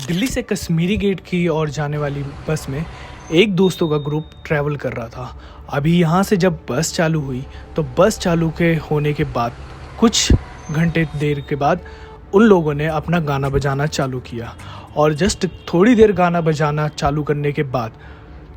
दिल्ली से कश्मीरी गेट की ओर जाने वाली बस में एक दोस्तों का ग्रुप ट्रैवल कर रहा था। अभी यहाँ से जब बस चालू हुई तो बस चालू के होने के बाद कुछ घंटे देर के बाद उन लोगों ने अपना गाना बजाना चालू किया और जस्ट थोड़ी देर गाना बजाना चालू करने के बाद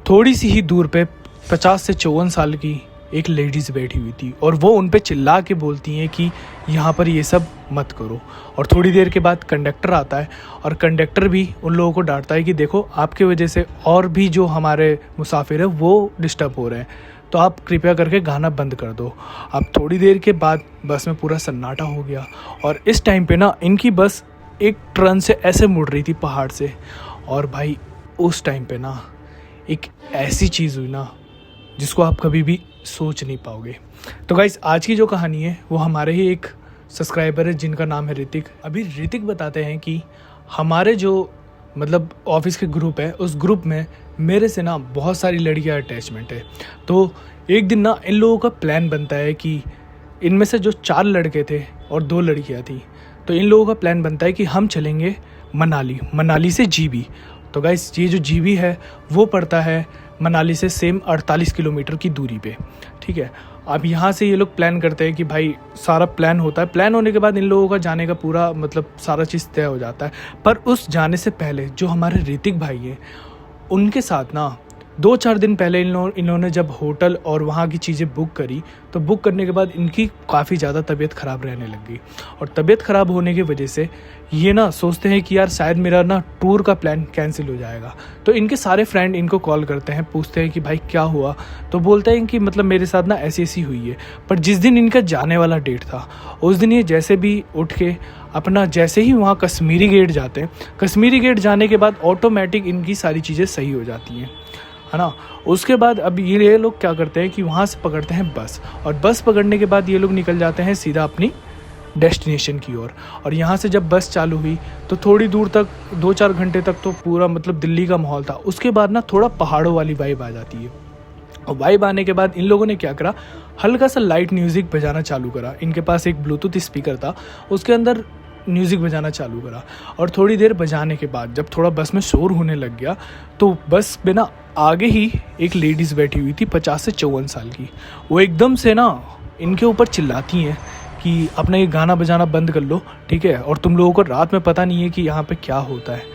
थोड़ी सी ही दूर पे 50 से 54 साल की एक लेडीज़ बैठी हुई थी और वो उन पे चिल्ला के बोलती हैं कि यहाँ पर ये सब मत करो। और थोड़ी देर के बाद कंडक्टर आता है और कंडक्टर भी उन लोगों को डांटता है कि देखो आपके वजह से और भी जो हमारे मुसाफिर हैं वो डिस्टर्ब हो रहे हैं, तो आप कृपया करके गाना बंद कर दो। अब थोड़ी देर के बाद बस में पूरा सन्नाटा हो गया और इस टाइम पे ना इनकी बस एक टर्न से ऐसे मुड़ रही थी पहाड़ से। और भाई उस टाइम पे ना एक ऐसी चीज़ हुई ना जिसको आप कभी भी सोच नहीं पाओगे। तो गाइस आज की जो कहानी है वो हमारे ही एक सब्सक्राइबर है जिनका नाम है ऋतिक। अभी ऋतिक बताते हैं कि हमारे जो मतलब ऑफिस के ग्रुप है उस ग्रुप में मेरे से ना बहुत सारी लड़कियां अटैचमेंट है। तो एक दिन ना इन लोगों का प्लान बनता है कि इनमें से जो 4 लड़के थे और 2 लड़कियां थी, तो इन लोगों का प्लान बनता है कि हम चलेंगे मनाली से जीबी। तो गाइस ये जो जीबी है वो पड़ता है मनाली से सेम 48 किलोमीटर की दूरी पे, ठीक है। अब यहाँ से ये लोग प्लान करते हैं कि भाई सारा प्लान होता है। प्लान होने के बाद इन लोगों का जाने का पूरा मतलब सारा चीज़ तय हो जाता है। पर उस जाने से पहले जो हमारे ऋतिक भाई हैं उनके साथ ना 2-4 दिन पहले इन्होंने जब होटल और वहाँ की चीज़ें बुक करी तो बुक करने के बाद इनकी काफ़ी ज़्यादा तबीयत ख़राब रहने लग गई। और तबीयत ख़राब होने की वजह से ये ना सोचते हैं कि यार शायद मेरा ना टूर का प्लान कैंसिल हो जाएगा। तो इनके सारे फ्रेंड इनको कॉल करते हैं, पूछते हैं कि भाई क्या हुआ। तो बोलते हैं कि मतलब मेरे साथ ना ऐसी हुई है। पर जिस दिन इनका जाने वाला डेट था उस दिन ये जैसे भी उठ के अपना जैसे ही वहाँ कश्मीरी गेट जाते हैं, कश्मीरी गेट जाने के बाद ऑटोमेटिक इनकी सारी चीज़ें सही हो जाती हैं, है ना। उसके बाद अब ये लोग क्या करते हैं कि वहाँ से पकड़ते हैं बस और बस पकड़ने के बाद ये लोग निकल जाते हैं सीधा अपनी डेस्टिनेशन की ओर। और यहाँ से जब बस चालू हुई तो थोड़ी दूर तक 2-4 घंटे तक तो पूरा मतलब दिल्ली का माहौल था। उसके बाद ना थोड़ा पहाड़ों वाली वाइब आ जाती है और वाइब आने के बाद इन लोगों ने क्या करा, हल्का सा लाइट म्यूज़िक बजाना चालू करा। इनके पास एक ब्लूटूथ स्पीकर था, उसके अंदर म्यूज़िक बजाना चालू करा। और थोड़ी देर बजाने के बाद जब थोड़ा बस में शोर होने लग गया तो बस में ना आगे ही एक लेडीज़ बैठी हुई थी 50 से 54 साल की। वो एकदम से ना इनके ऊपर चिल्लाती हैं कि अपना ये गाना बजाना बंद कर लो, ठीक है, और तुम लोगों को रात में पता नहीं है कि यहाँ पे क्या होता है।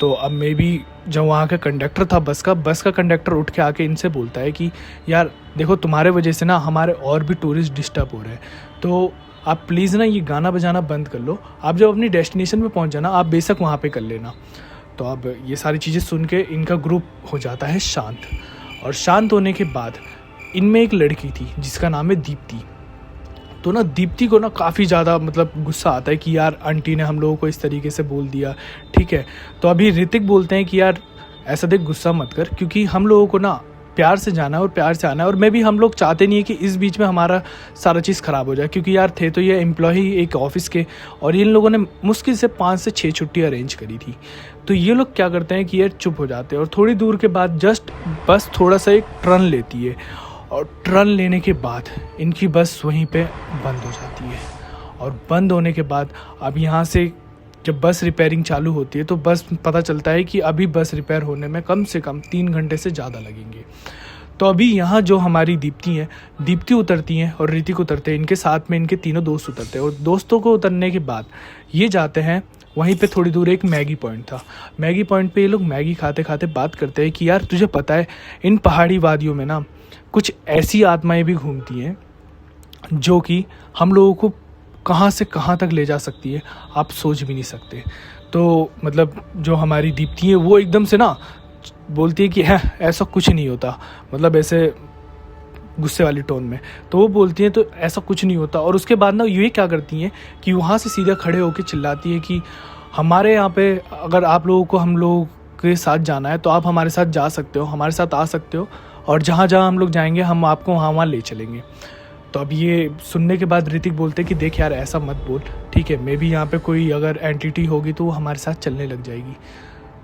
तो अब मे बी जो वहाँ का कंडक्टर था बस का कंडक्टर उठ के आके इनसे बोलता है कि यार देखो तुम्हारे वजह से ना हमारे और भी टूरिस्ट डिस्टर्ब हो रहे हैं, तो आप प्लीज़ ना ये गाना बजाना बंद कर लो। आप जब अपनी डेस्टिनेशन पे पहुँच जाना आप बेशक वहाँ पे कर लेना। तो अब ये सारी चीज़ें सुन के इनका ग्रुप हो जाता है शांत। और शांत होने के बाद इनमें एक लड़की थी जिसका नाम है दीप्ति। तो ना दीप्ति को ना काफ़ी ज़्यादा मतलब गुस्सा आता है कि यार आंटी ने हम लोगों को इस तरीके से बोल दिया, ठीक है। तो अभी ऋतिक बोलते हैं कि यार ऐसा देख गुस्सा मत कर, क्योंकि हम लोगों को ना प्यार से जाना है और प्यार से आना है। और मैं भी हम लोग चाहते नहीं है कि इस बीच में हमारा सारा चीज़ ख़राब हो जाए, क्योंकि यार थे तो ये एम्प्लॉय एक ऑफिस के और इन लोगों ने मुश्किल से 5 से 6 छुट्टी अरेंज करी थी। तो ये लोग क्या करते हैं कि यार चुप हो जाते हैं और थोड़ी दूर के बाद जस्ट बस थोड़ा सा एक टर्न लेती है और टर्न लेने के बाद इनकी बस वहीं पे बंद हो जाती है। और बंद होने के बाद अब यहाँ से जब बस रिपेयरिंग चालू होती है तो बस पता चलता है कि अभी बस रिपेयर होने में कम से कम 3 घंटे से ज़्यादा लगेंगे। तो अभी यहाँ जो हमारी दीप्ति उतरती हैं और ऋतिक उतरते हैं, इनके साथ में इनके तीनों दोस्त उतरते हैं। और दोस्तों को उतरने के बाद ये जाते हैं वहीं पे थोड़ी दूर एक मैगी पॉइंट था। मैगी पॉइंट पे ये लोग मैगी खाते खाते बात करते हैं कि यार तुझे पता है इन पहाड़ी वादियों में ना कुछ ऐसी आत्माएं भी घूमती हैं जो कि हम लोगों को कहाँ से कहाँ तक ले जा सकती है, आप सोच भी नहीं सकते। तो मतलब जो हमारी दीप्ति है वो एकदम से ना बोलती है कि है ऐसा कुछ नहीं होता, मतलब ऐसे गुस्से वाली टोन में। तो वो बोलती हैं तो ऐसा कुछ नहीं होता। और उसके बाद ना ये क्या करती हैं कि वहाँ से सीधा खड़े होकर चिल्लाती है कि हमारे यहाँ पे अगर आप लोगों को हम लोग के साथ जाना है तो आप हमारे साथ जा सकते हो, हमारे साथ आ सकते हो, और जहाँ जहाँ हम लोग जाएंगे हम आपको वहाँ ले चलेंगे। तो अब ये सुनने के बाद ऋतिक बोलते कि देख यार ऐसा मत बोल, ठीक है, मे भी यहाँ पे कोई अगर एंटिटी होगी तो वो हमारे साथ चलने लग जाएगी।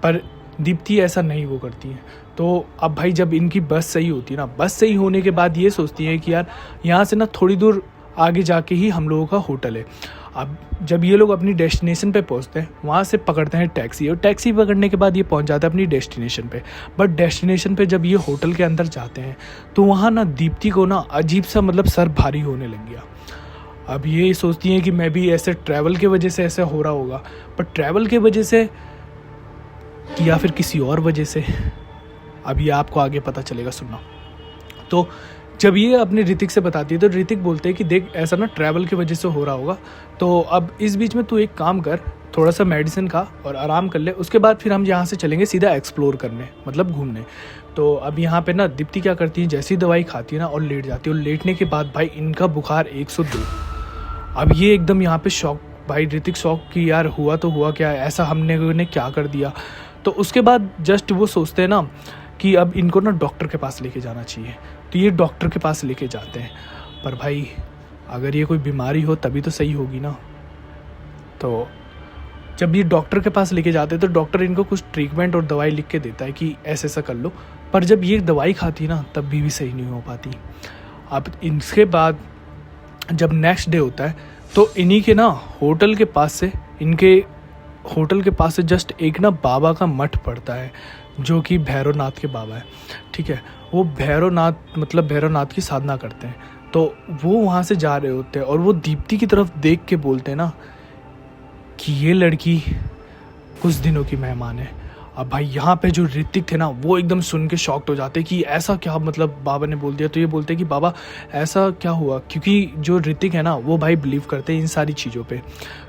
पर दीप्ति ऐसा नहीं वो करती है। तो अब भाई जब इनकी बस सही होती है ना, बस सही होने के बाद ये सोचती है कि यार यहाँ से ना थोड़ी दूर आगे जाके ही हम लोगों का होटल है। अब जब ये लोग अपनी डेस्टिनेशन पे पहुंचते हैं, वहाँ से पकड़ते हैं टैक्सी, और टैक्सी पकड़ने के बाद ये पहुंच जाते हैं अपनी डेस्टिनेशन पे। बट डेस्टिनेशन पे जब ये होटल के अंदर जाते हैं तो वहाँ ना दीप्ति को ना अजीब सा मतलब सर भारी होने लग गया। अब ये सोचती हैं कि मैं भी ऐसे ट्रैवल के वजह से ऐसा हो रहा होगा, पर ट्रैवल के वजह से या फिर किसी और वजह से, अब ये आपको आगे पता चलेगा, सुनना। तो जब ये अपने ऋतिक से बताती है तो ऋतिक बोलते हैं कि देख ऐसा ना ट्रैवल की वजह से हो रहा होगा, तो अब इस बीच में तू एक काम कर, थोड़ा सा मेडिसिन खा और आराम कर ले, उसके बाद फिर हम यहाँ से चलेंगे सीधा एक्सप्लोर करने, मतलब घूमने। तो अब यहाँ पे ना दीप्ति क्या करती है, जैसी दवाई खाती है ना और लेट जाती है, और लेटने के बाद भाई इनका बुखार 102। अब ये एकदम यहाँ पे शॉक, भाई ऋतिक शॉक कि यार हुआ तो हुआ क्या, ऐसा हमने क्या कर दिया। तो उसके बाद जस्ट वो सोचते हैं ना कि अब इनको ना डॉक्टर के पास लेके जाना चाहिए, तो ये डॉक्टर के पास लेके जाते हैं। पर भाई अगर ये कोई बीमारी हो तभी तो सही होगी ना। तो जब ये डॉक्टर के पास लेके जाते हैं तो डॉक्टर इनको कुछ ट्रीटमेंट और दवाई लिख के देता है कि ऐसे ऐसा कर लो, पर जब ये दवाई खाती ना तब भी सही नहीं हो पाती। अब इसके बाद जब नेक्स्ट डे होता है तो इन्हीं के ना होटल के पास से, इनके होटल के पास से जस्ट एक ना बाबा का मठ पड़ता है, जो कि भैरवनाथ के बाबा है, ठीक है। वो भैरवनाथ मतलब भैरवनाथ की साधना करते हैं। तो वो वहाँ से जा रहे होते हैं और वो दीप्ति की तरफ देख के बोलते हैं ना कि ये लड़की कुछ दिनों की मेहमान है। अब भाई यहाँ पे जो ऋतिक थे ना वो एकदम सुन के शॉक्ड हो जाते कि ऐसा क्या, मतलब बाबा ने बोल दिया। तो ये बोलते कि बाबा ऐसा क्या हुआ, क्योंकि जो ऋतिक है ना वो भाई बिलीव करते हैं इन सारी चीज़ों पे।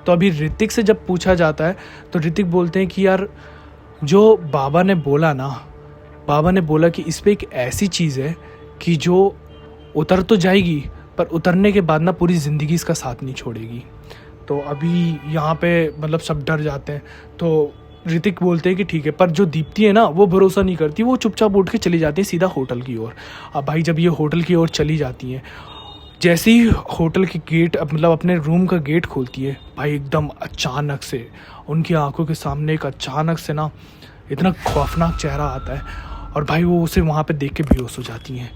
तो अभी ऋतिक से जब पूछा जाता है तो ऋतिक बोलते हैं कि यार जो बाबा ने बोला ना, बाबा ने बोला कि इस पर एक ऐसी चीज़ है कि जो उतर तो जाएगी पर उतरने के बाद ना पूरी ज़िंदगी इसका साथ नहीं छोड़ेगी। तो अभी यहाँ पे मतलब सब डर जाते हैं। तो ऋतिक बोलते हैं कि ठीक है, पर जो दीप्ति है ना वो भरोसा नहीं करती, वो चुपचाप उठ के चली जाती है सीधा होटल की ओर। अब भाई जब ये होटल की ओर चली जाती हैं, जैसे ही होटल की गेट मतलब अपने रूम का गेट खोलती है, भाई एकदम अचानक से उनकी आंखों के सामने एक अचानक से ना इतना खौफनाक चेहरा आता है, और भाई वो उसे वहाँ पे देख के बेहोश हो जाती हैं।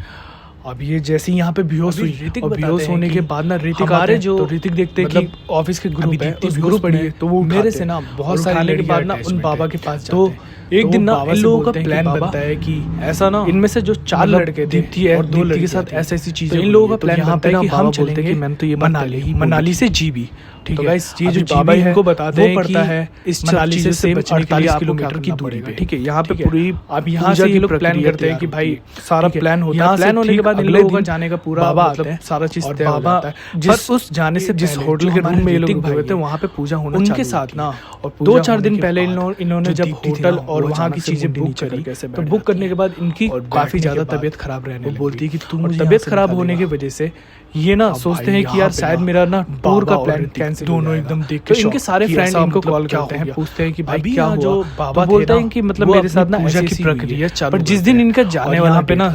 अब ये जैसे ही यहाँ पे बेहोश हुई, ऋतिक और बेहोश होने के बाद ना ऋतिक हमारे जो तो ऋतिक देखते हैं कि ऑफिस के ग्रुप है, उस ग्रुप पड़ी है, तो वो मेरे से ना बहुत सारे के बाद ना उन बाबा के पास जाते हैं। एक दिन ना इन लोगों का प्लान बनता है कि ऐसा ना इनमें से जो 4 लड़के दीप्ति है और 2 लड़के के साथ ऐसी ऐसी चीजें, इन लोगों का प्लान बनता है कि हम बोलते हैं कि मैंने तो ये मनाली से जीबी, ठीक है गाइस। ये जो बाबा है इनको बताते हैं कि है इस मनाली से सिर्फ 48 किलोमीटर की दूरी पे, ठीक है। यहाँ पे पूरी अब यहाँ से ये लोग प्लान करते हैं कि भाई सारा प्लान होता है, प्लान होने के बाद इन लोगों का जाने का पूरा मतलब सारा चीज तय हो जाता है। जिस उस जाने से जिस होटल के रूम में ये लोग रुके थे वहाँ पे पूजा होना उनके साथ ना, और 2-4 दिन पहले इन्होंने जब होटल और वहाँ की चीजें बुक करी, तो बुक करने के बाद इनकी काफी ज्यादा तबीयत खराब रहने लगी। बोलती है कि तुम तबीयत खराब होने की वजह से ये ना सोचते हैं कि यार शायद मेरा ना टूर का प्लान कैंसिल, दोनों एकदम देख के इनके सारे फ्रेंड इनको कॉल करते हैं, पूछते हैं कि भाई क्या हुआ। जो बाबा बोलता है कि मतलब मेरे साथ ना पूजा की प्रक्रिया चालू, पर जिस दिन इनका जाने वाला पे ना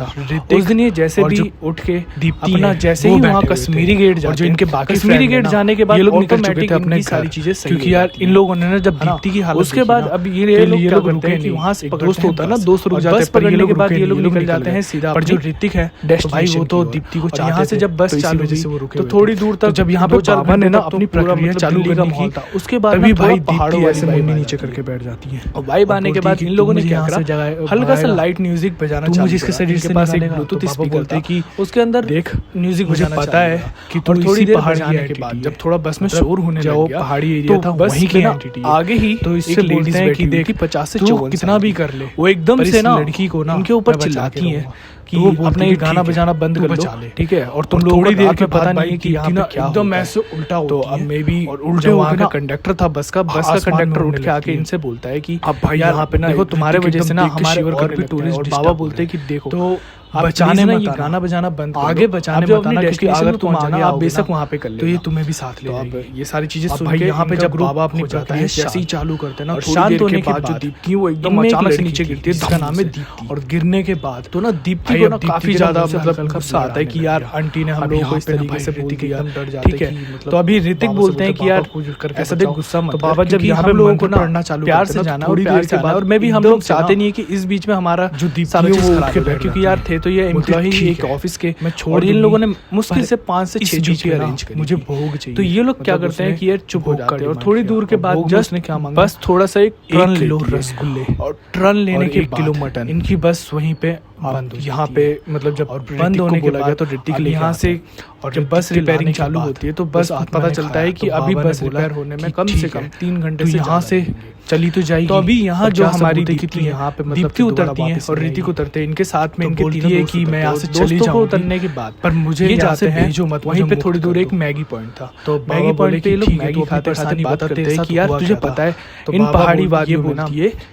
उस दिन ये जैसे भी उठ के दीप्ति अपना जैसे ही वहाँ कश्मीरी गेट जाते, जो इनके बाकी कश्मीरी गेट जाने के बाद ये लोग निकल चुके थे अपने सारी चीजें, क्योंकि यार इन लोगों ने ना जब दीप्ति की हालत, उसके बाद अब ये लोग क्या करते हैं कि वहाँ से दोस्त होता है ना, दोस्त रुक जाते हैं, पर ये लोग बाद ये लोग निकल जाते हैं सीधा। पर जो ऋतिक है भाई वो तो दीप्ति को यहाँ से जब बस चालू हुई तो थोड़ी दूर तक जब यहाँ पे बाबा ने ना अपनी प्रक्रिया चालू करने की, उसके बाद तभी भाई दीप्ति ऐसे मुंडी नीचे करके बैठ जाती है। और वाइब आने के बाद इन लोगों ने क्या करा, हल्का सा लाइट म्यूजिक बजाना चालू किया। इसके शरीर के पास एक ब्लूटूथ स्पीकर था कि उसके अंदर देख म्यूजिक बजाना पता है कि थोड़ी देर बजाने के बाद जब थोड़ा बस में शोर होने लग गया, पहाड़ी एरिया था वहीं की एंटिटी आगे ही, तो इससे लेडीज हैं कि देख 50 से 54 कितना भी कर ले, वो एकदम से ना लड़की को ना उनके ऊपर चिल्लाती है कि वो अपना ये गाना बजाना बंद कर लो, ठीक है। और तुम थोड़ी देर के पता नहीं कि यहाँ पे क्या एकदम ऐसे उल्टा होती है। तो अब मे बी और उल्टे वहाँ का कंडक्टर था बस का कंडक्टर उठ के आके इनसे बोलता है कि अब भाई यहाँ पे ना देखो तुम्हारे वजह से ना हमारे और भी टूरिस्ट, और बाबा बोलते हैं कि देखो तो बचाने में ये गाना बजाना बंद आगे बचाने में बताना, क्योंकि अगर तुम आ गए आप बेशक वहाँ पे कर ले, तो ये तुम्हें भी साथ ले जाएगी। ये सारी चीजें सुन के यहाँ पे जब बाबा अपनी प्रक्रिया जैसे ही चालू करते हैं ना, शांत होने के बाद जो दीप्ति वो एकदम अचानक से नीचे गिरती है, जिसका नाम है दीप्ति। और गिरने के बाद तो ना दीप्ति को ना काफी ज्यादा मतलब गुस्सा आता है कि यार आंटी ने हम लोगों को इस तरीके से बोल दिया, ठीक है। तो अभी ऋतिक बोलते हैं कि यार ऐसा देख गुस्सा मत, तो बाबा जब यहाँ पे लोगों को ना प्यार से जाना और प्यार से, और मैं भी हम लोग चाहते नहीं है कि इस बीच में हमारा जो दीप्ति है वो उठ के बैठे, क्योंकि यार थे तो ये एम्प्लॉय एक ऑफिस के और इन लोगों ने मुश्किल से 5 से 6 छुट्टी अरेंज करी, मुझे भोग चाहिए। तो ये लोग क्या करते हैं कि यार चुप हो जाते हैं और थोड़ी दूर के बाद जस्ट क्या मांगा, बस थोड़ा सा एक किलो रसगुल्ले और टर्न लेने के 1 किलो मटन, इनकी बस वहीं पे बंद। यहाँ पे मतलब जब बंद होने के बाद तो ऋतिक यहाँ से और जब बस रिपेयरिंग चालू होती है तो बस पता चलता है कि अभी बस रिपेयर होने में कम से कम 3 घंटे से यहाँ से चली तो जाएगी। तो अभी यहाँ जो हमारी दीप्ति यहाँ पे मतलब दीप्ति उतरती है और ऋतिक उतरते हैं, इनके साथ में इनके तीनों है कि मैं यहाँ से चली जाऊँ उतरने के बाद, पर मुझे ये जाते हैं भेजो मत। वहीं पे थोड़ी दूर एक मैगी पॉइंट था, तो मैगी पॉइंट पे ये लोग मैगी खाते खाते बात करते हैं कि यार तुझे पता है इन पहाड़ी वादियों में ना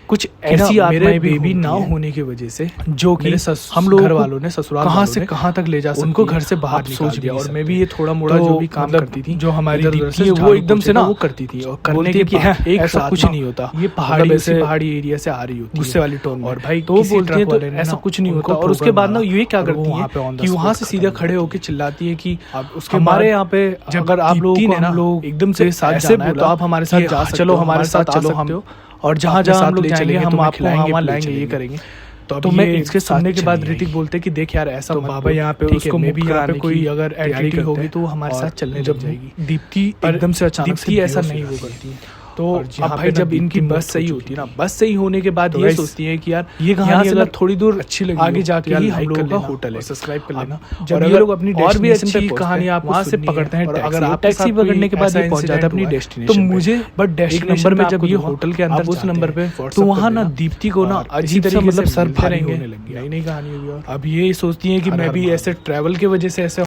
कुछ ऐसी आत्माएं बेबी ना होने की वजह से जो कि हम लोग घर वालों ने ससुराल कहाँ से कहाँ तक ले जा सकते, उनको घर से बाहर सोच गया। और मैं भी ये थोड़ा मोड़ा जो भी काम करती थी, जो हमारी दीप्ति है वो एकदम से ना वो करती थी और करने के एक ऐसा कुछ नहीं होता, ये पहाड़ी से पहाड़ी एरिया से आ रही होती है गुस्से वाली टोन। और भाई तो बोलते हैं तो ऐसा कुछ नहीं होता। और उसके बाद ना ये क्या करती है कि वहां से सीधा खड़े होकर चिल्लाती है कि उसके हमारे यहाँ पे अगर आप लोग एकदम से साथ जाना है तो आप हमारे साथ जा, चलो हमारे साथ चलो हम, और जहाँ जहाँ हम लोग जाएंगे हम आपको वहाँ लाएंगे, ये करेंगे। तो मैं इसके सुनने के बाद ऋतिक बोलते कि देख यार ऐसा तो बाबा यहाँ पे उसको मैं भी यहाँ पे कोई अगर एडिटिंग होगी तो वो हमारे साथ चलने लग जाएगी। दीप्ति एकदम से अचानक से ऐसा नहीं वो करती है। तो अब भाई जब इनकी बस सही होती है ना, बस सही होने के बाद ये सोचती है कि यार ये कहानी अगर थोड़ी दूर अच्छी लगी आगे जाके ही हम लोगों का होटल है, सब्सक्राइब कर लेना। जब ये लोग अपनी और भी अच्छी कहानी आप वहां से पकड़ते हैं, अगर आप टैक्सी पकड़ने के बाद ये पहुंच जाते हैं अपनी डेस्टिनेशन, तो मुझे बट डेस्टिनेशन नंबर में जब ये होटल के अंदर उस नंबर पे तो वहाँ ना दीप्ति को ना अजीब तरीके मतलब सर भारी होने लगी, नई नई कहानी होगी। और अब ये सोचती है कि मैं भी ऐसे ट्रैवल की वजह से ऐसे